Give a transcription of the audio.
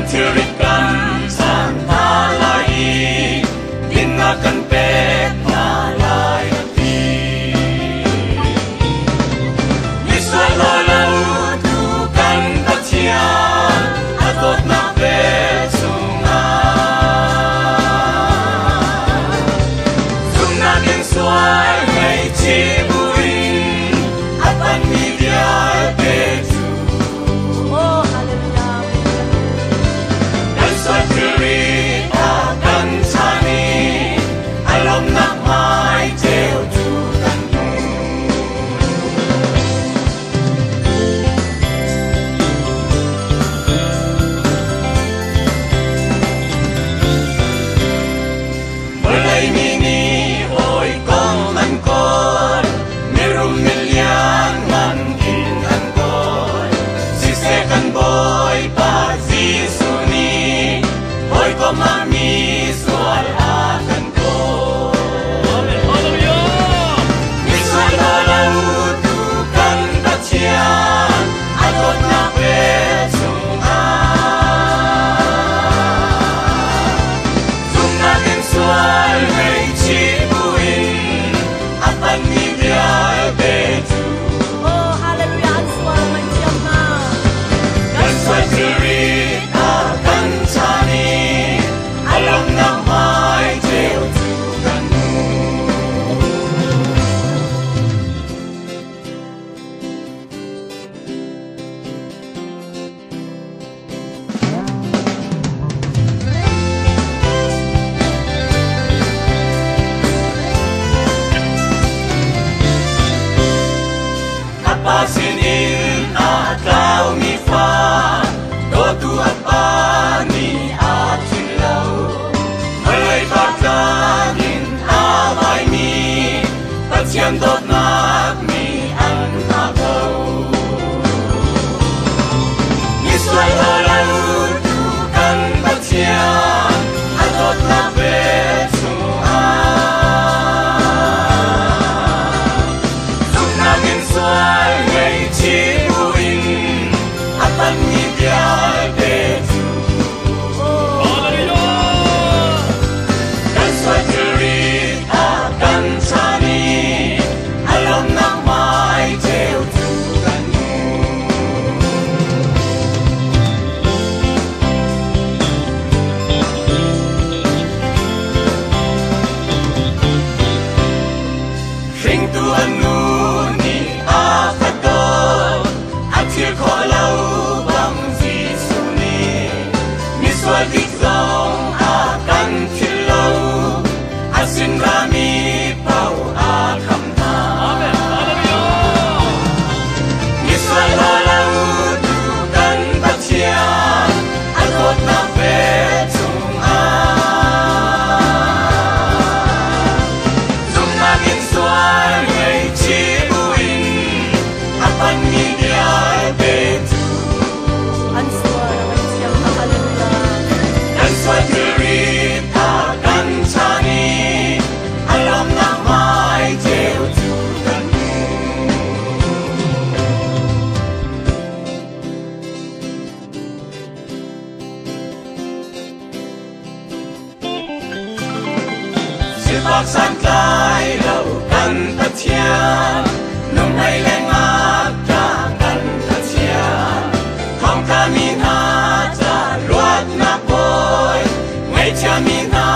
kan tirik kan sang halai din nga kan pek halai ati Israel lalau tu kan tatian atot na pek sunga sunga kin suai ngay chi buin apan midial pek Pasinin atau mifa Dotu apa ni atilau Malay pagkain amay mi Patsyan dot nak mi ang agaw Israel halau tukan patsyan Atot na Baksan klai lau kan patian Nung may lengat kan patian Hong kami na ta luat na boy Ngay cha mi na